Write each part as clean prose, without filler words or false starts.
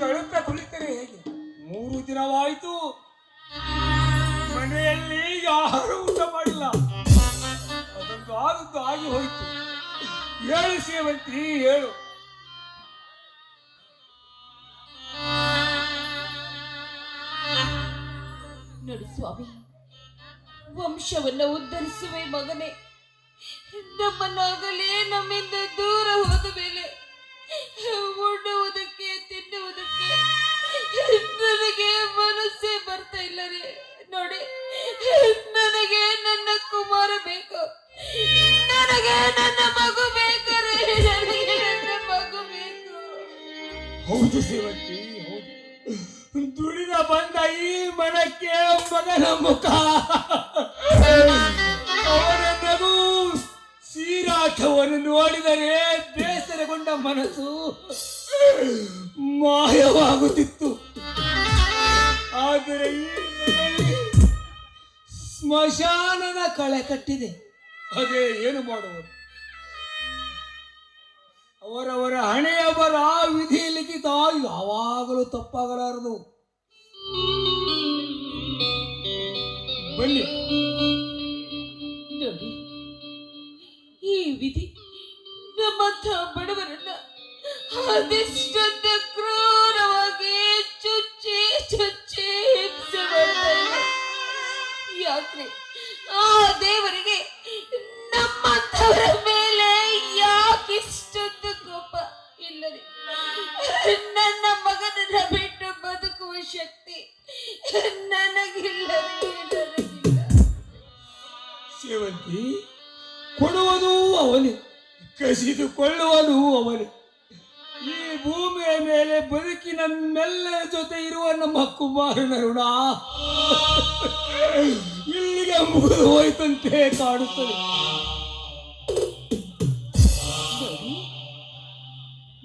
ಅಳುತ್ತಾ ಕುಳಿತರೆ ಹೇಗೆ? 3 ದಿನವಾಯಿತು, ಮನೆಯಲ್ಲಿ ಯಾರು ಊಟ ಮಾಡಿಲ್ಲ. ಅದೊಂದು ಆದದ್ದು ಆಗಿ ಹೋಯಿತು. ಹೇಳು ಸೇವಂತಿ, ಹೇಳು. ನೋಡಿ ಸ್ವಾಮಿ, ವಂಶವನ್ನ ಉದ್ಧರಿಸುವೆ ಮಗನೇ. ನಮ್ಮನ್ನಾಗಲೇ ನಮ್ಮಿಂದ ದೂರ ಹೋದ ಮೇಲೆ ಉಣ್ಣುವುದಕ್ಕೆ ತಿನ್ನುವುದಕ್ಕೆ ನನಗೆ ಮನಸ್ಸೇ ಬರ್ತಾ ಇಲ್ಲ ರೀ. ನೋಡಿ, ನನಗೆ ನನ್ನ ಕುಮಾರ ಬೇಕು, ನನಗೆ ನನ್ನ ಮಗು ಬೇಕರೆ, ನನಗೆ ನನ್ನ ಮಗು ಬೇಕು. ಹೌದು ಸೇವಂತಿ, ಹೌದು. ದುಡಿದ ಬಂದ ಈ ಮನಕ್ಕೆ ಮಗನ ಮುಖ, ಅವನ ನಗು ಸೀರಾಟವನ್ನು ನೋಡಿದರೆ ಬೇಸರಗೊಂಡ ಮನಸ್ಸು ಮಾಯವಾಗುತ್ತಿತ್ತು. ಆದರೆ ಈ ಮನೆಯಲ್ಲಿ ಸ್ಮಶಾನದ ಕಳೆ ಕಟ್ಟಿದೆ. ಅದೇ ಏನು ಮಾಡುವುದು? ಅವರವರ ಹಣೆಯ ಬರ ವಿಧಿ ಲಿಖಿತ ಯಾವಾಗಲೂ ತಪ್ಪಾಗಲಾರದು. ಬನ್ನಿ. ನೋಡಿ, ಈ ವಿಧಿ ನಮ್ಮಂಥ ಬಡವರನ್ನ ಅದೆಷ್ಟೊಂದು ಕ್ರೂರವಾಗಿ ಚುಚ್ಚಿ ಚುಚ್ಚಿ ಹಿಂಸೆ ಮಾಡ್ತಾ ಇದೆ. ಯಾಕ್ರೆ ಆ ದೇವರಿಗೆ ನಮ್ಮಂಥವರ ಮೇಲೆ ಯಾಕಿಷ್ಟೊಂದು ಕೋಪ ಇಲ್ಲದೆ? ನನ್ನ ಮಗನನ್ನ ಬಿಟ್ಟು ಬದುಕುವ ಶಕ್ತಿ ನನಗಿಲ್ಲವೇ? ನನಗಿಲ್ಲ. ಸೇವಂತಿ, ಕೊಡುವನು ಅವನೇ, ಕಸಿದುಕೊಳ್ಳುವನು ಅವನೇ. ಈ ಭೂಮಿಯ ಮೇಲೆ ಬದುಕಿ ನಮ್ಮೆಲ್ಲರ ಜೊತೆ ಇರುವ ನಮ್ಮ ಕುಮಾರನ ಋಣ ಇಲ್ಲಿಗೆ ಮುಗಿದು ಹೋಯ್ತಂತೆ ಕಾಣುತ್ತದೆ.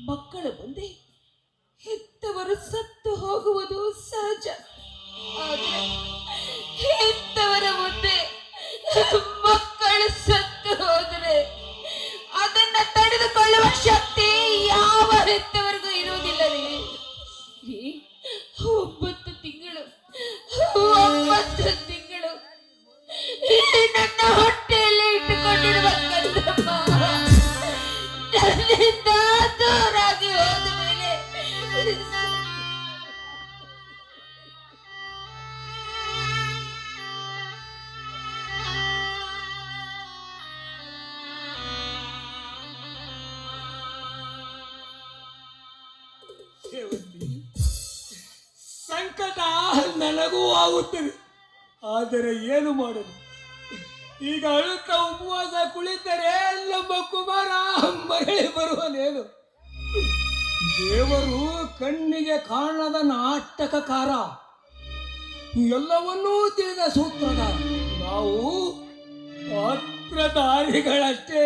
ಮಕ್ಕಳ ಮುಂದೆ ಹೆತ್ತವರು ಸತ್ತು ಹೋಗುವುದು ಸಹಜ. ಆದರೆ ಹೆತ್ತವರ ಮುಂದೆ ಮಕ್ಕಳು ಸತ್ತು ಹೋದರೆ ಅದನ್ನ ತಡೆದುಕೊಳ್ಳುವ ಶಕ್ತಿ ಯಾವ ಹೆತ್ತವರಿಗೂ ಇರುವುದಿಲ್ಲ ರೀ. 9 ತಿಂಗಳು ನನ್ನ ಹೊಟ್ಟೆಯಲ್ಲಿ ಇಟ್ಟುಕೊಂಡಿರುವ ಕಂದಮ್ಮ ನನ್ನಿಂದ ದೂರಾಗಿ ಹೋದ ಮೇಲೆ ಸಂಕಟ ನನಗೂ ಆಗುತ್ತದೆ. ಆದರೆ ಏನು ಮಾಡಲು? ಈಗ ಅಳುತ್ತ ಉಪವಾಸ ಕುಳಿತರೆ ನಮ್ಮ ಕುಮಾರ ಮರಳಿ ಬರುವನೇನು? ದೇವರು ಕಣ್ಣಿಗೆ ಕಾಣದ ನಾಟಕಕಾರ, ಎಲ್ಲವನ್ನೂ ತಿಳಿದ ಸೂತ್ರಧಾರ. ನಾವು ಪಾತ್ರಧಾರಿಗಳಷ್ಟೇ.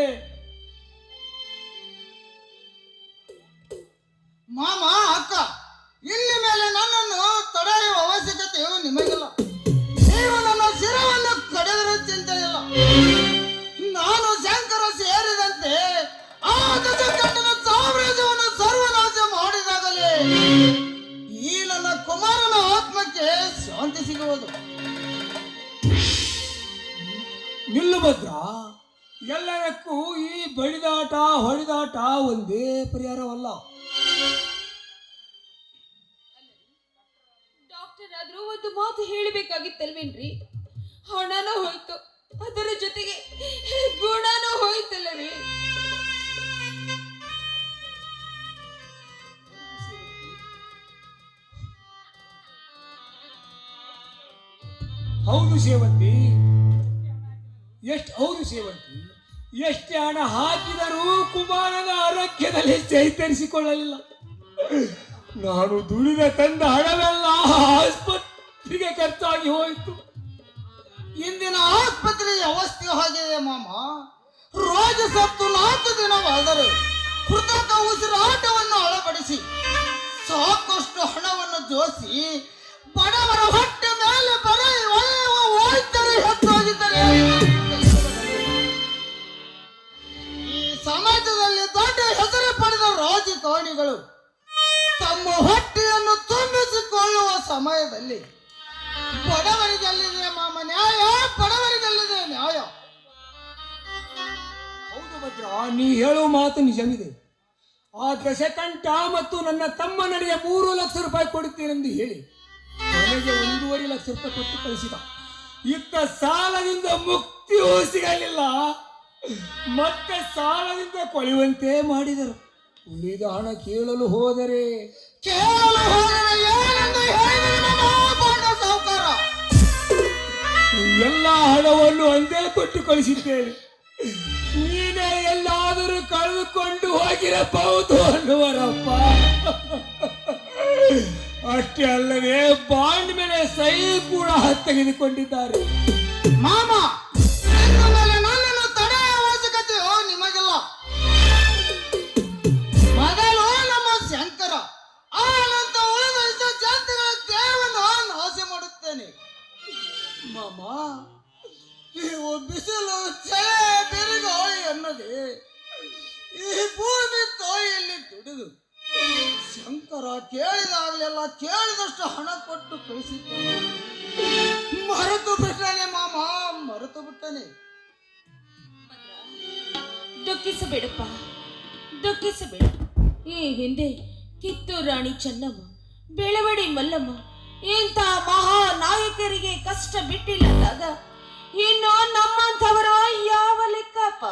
ಮಾಮ, ಅಕ್ಕ, ಇಲ್ಲಿ ಮೇಲೆ ನನ್ನನ್ನು ತಡೆಯುವ ಅವಶ್ಯಕತೆಯು ನಿಮಗಿಲ್ಲ. ನೀವು ನನ್ನ ಶಿರವನ್ನು ಕಡಿದರೂ ಚಿಂತೆ ಇಲ್ಲ. ನಾನು ಶಂಕರ ಸೇರಿದಂತೆ ಆ ಗಜಕಂಠನ ಸಾಮ್ರಾಜ್ಯವನ್ನು ಸರ್ವನಾಶ ಮಾಡಿದಾಗಲೇ ಈ ನನ್ನ ಕುಮಾರನ ಆತ್ಮಕ್ಕೆ ಶಾಂತಿ ಸಿಗುವುದು. ನಿಲ್ಲು ಭದ್ರ, ಎಲ್ಲದಕ್ಕೂ ಈ ಬಡಿದಾಟ ಹೊಡೆದಾಟ ಒಂದೇ ಪರಿಹಾರವಲ್ಲ. ಡಾಕ್ಟರ್ ಆದ್ರೂ ಒಂದು ಮಾತು ಹೇಳಬೇಕಾಗಿತ್ತಲ್ವೇನ್ರಿ? ಹಣನೂ ಹೋಯ್ತು, ಅದರ ಜೊತೆಗೆ ಗುಣನೂ ಹೋಯ್ತಲ್ಲವೇ? ಹೌದು ಸೇವಂತಿ, ಎಷ್ಟೇ ಹಣ ಹಾಕಿದರೂ ಕುಮಾರನ ಆರೋಗ್ಯದಲ್ಲಿ ಚೈತರಿಸಿಕೊಳ್ಳಲಿಲ್ಲ. ನಾನು ದುಡಿದ ತಂದ ಹಣವೆಲ್ಲ ಆಸ್ಪತ್ರೆಗೆ ಖರ್ಚಾಗಿ ಹೋಯಿತು. ಇಂದಿನ ಆಸ್ಪತ್ರೆಯ ಅವಸ್ಥೆ ಆಗಿದೆ ಮಾಮ. ರೋಗಿ ಸತ್ತು 4 ದಿನವಾದರೆ ಕೃತಕ ಉಸಿರಾಟವನ್ನು ಅಳವಡಿಸಿ ಸಾಕಷ್ಟು ಹಣವನ್ನು ಜೋಡಿಸಿ ಬಡವರ ಹೊಟ್ಟೆ ಮೇಲೆ ಬರೆಯುವ ವೈದ್ಯರು ಹೆಚ್ಚಾಗಿದ್ದಾರೆ. ಈ ಸಮಾಜದಲ್ಲಿ ದೊಡ್ಡ ಹೆಸರು ಪಡೆದ ರಾಜಕಾರಣಿಗಳು ತಮ್ಮ ಹೊಟ್ಟೆಯನ್ನು ನ್ಯಾಯದಲ್ಲಿ ಬಡವರಿಗೆಲ್ಲಿದೆ ಮಾಮ ನ್ಯಾಯ, ಬಡವರಿಗೆಲ್ಲಿದೆ ನ್ಯಾಯ. ಹೌದು ಭದ್ರ, ನೀ ಹೇಳುವ ಮಾತು ನಿಜವಿದೆ. ಆ ದಶಕಂಠ ಮತ್ತು ನನ್ನ ತಮ್ಮ ನನಗೆ 3 ಲಕ್ಷ ರೂಪಾಯಿ ಕೊಡುತ್ತೇನೆಂದು ಹೇಳಿ ನನಗೆ 1.5 ಲಕ್ಷ ರೂಪಾಯಿ ಕೊಟ್ಟು ಕಳಿಸಿದ. ಇತ್ತ ಸಾಲದಿಂದ ಮುಕ್ತಿಯೂ ಸಿಗಲಿಲ್ಲ, ಮತ್ತೆ ಸಾಲದಿಂದ ಕೊಳೆಯುವಂತೆ ಮಾಡಿದರು. ಉಳಿದ ಹಣ ಕೇಳಲು ಹೋದರೆ ಏನೆಂದು ಹೇಳಿದರೆ ಮಾಮ ಬೋಂಡ ಸಾಹುಕಾರ. ಎಲ್ಲ ಹಣವನ್ನು ಒಂದೇ ಕೊಟ್ಟು ಕಳಿಸಿದ್ದೇನೆ. ನೀನೇ ಎಲ್ಲಾದರೂ ಕಳೆದುಕೊಂಡು ಹೋಗಿರಬಹುದು ಅನ್ನುವರಪ್ಪ. ಅಷ್ಟೇ ಅಲ್ಲದೆ ಬಾಂಡ್ ಮೇಲೆ ಸಹಿ ಕೂಡ ತೆಗೆದುಕೊಂಡಿದ್ದಾರೆ. ಮಾಮ ಇನ್ನು ಮೇಲೆ ನನ್ನನ್ನು ತಡೆಯುವ ಅವಶ್ಯಕತೆಯೋ ನಿಮಗಿಲ್ಲ. ಮೊದಲು ನಮ್ಮ ಶಂಕರ, ಆ ನಂತರ ಉಳಿದ ಇಷ್ಟ ಜಾತಿಗಳ ದೇಹವನ್ನು ನಾಶ ಮಾಡುತ್ತೇನೆ. ಮಾಮ ನೀವು ಬಿಸಿಲು ಚಳಿ ಬಿರುಗಾಳಿ ಎನ್ನದೆ ಈ ಭೂಮಿ ತಾಯಿಯಲ್ಲಿ ದುಡಿದು ಶಂಕರ ಕೇಳಿದಾಗಲೆಲ್ಲ ಕೇಳಿದಷ್ಟು ಹಣ ಕೊಟ್ಟು ಕಳಿಸಿದ್ದಾನೆ. ಮರೆತು ಬಿಟ್ಟನೆ ಮಾಮ, ಮರೆತು ಬಿಟ್ಟನೆ. ದುಃಖಿಸಬೇಡಪ್ಪ, ದುಃಖಿಸಬೇಡ. ಈ ಹಿಂದೆ ಕಿತ್ತೂರು ರಾಣಿ ಚೆನ್ನಮ್ಮ, ಬೆಳವಡಿ ಮಲ್ಲಮ್ಮ ಇಂಥ ಮಹಾ ನಾಯಕರಿಗೆ ಕಷ್ಟ ಬಿಟ್ಟಿಲ್ಲದಾಗ ಇನ್ನು ನಮ್ಮಂಥವರ ಯಾವ ಲೆಕ್ಕಪ್ಪ?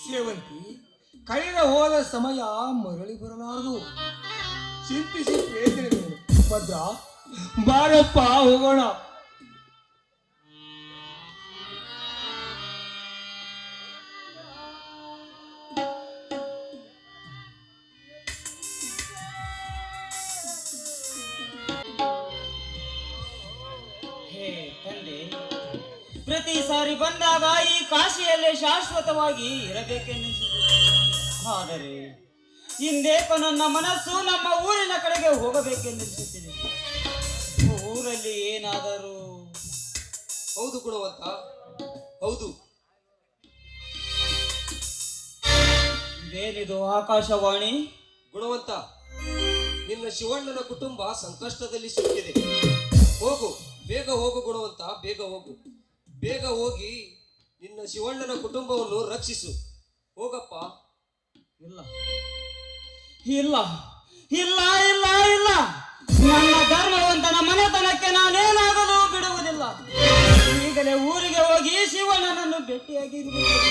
ಸೇವಂತಿ, ಕಳೆದ ಹೋದ ಸಮಯ ಮರಳಿ ಬರಲಾರದು. ಚಿಂತಿಸಿ ಪ್ರಯೋಜನವೇನು? ಭದ್ರ, ಬಾರಪ್ಪ ಹೋಗೋಣ. ಪ್ರತಿ ಸಾರಿ ಬಂದಾಗ ಈ ಕಾಶಿಯಲ್ಲೇ ಶಾಶ್ವತವಾಗಿ ಇರಬೇಕೆನ್ನಿಸಿದೆ. ಆದರೆ ಇಂದೇಕೋ ನನ್ನ ಮನಸ್ಸು ನಮ್ಮ ಊರಿನ ಕಡೆಗೆ ಹೋಗಬೇಕೆನ್ನಿಸುತ್ತಿದೆ. ಊರಲ್ಲಿ ಏನಾದರೂ? ಹೌದು ಗುಣವಂತ, ಹೌದು. ಇದೇನಿದು ಆಕಾಶವಾಣಿ? ಗುಣವಂತ, ನಿನ್ನ ಶಿವಣ್ಣನ ಕುಟುಂಬ ಸಂಕಷ್ಟದಲ್ಲಿ ಸಿಕ್ಕಿದೆ. ಹೋಗು, ಬೇಗ ಹೋಗು ಗುಣವಂತ, ಬೇಗ ಹೋಗು. ಬೇಗ ಹೋಗಿ ನಿನ್ನ ಶಿವಣ್ಣನ ಕುಟುಂಬವನ್ನು ರಕ್ಷಿಸು. ಹೋಗಪ್ಪ. ಇಲ್ಲ ಇಲ್ಲ ಇಲ್ಲ ಇಲ್ಲ ಇಲ್ಲ, ನನ್ನ ಧರ್ಮವಂತನ ಮನೆತನಕ್ಕೆ ನಾನೇನಾಗಲು ಬಿಡುವುದಿಲ್ಲ. ಈಗಲೇ ಊರಿಗೆ ಹೋಗಿ ಶಿವಣ್ಣನನ್ನು ಭೇಟಿಯಾಗಿರಬೇಕು.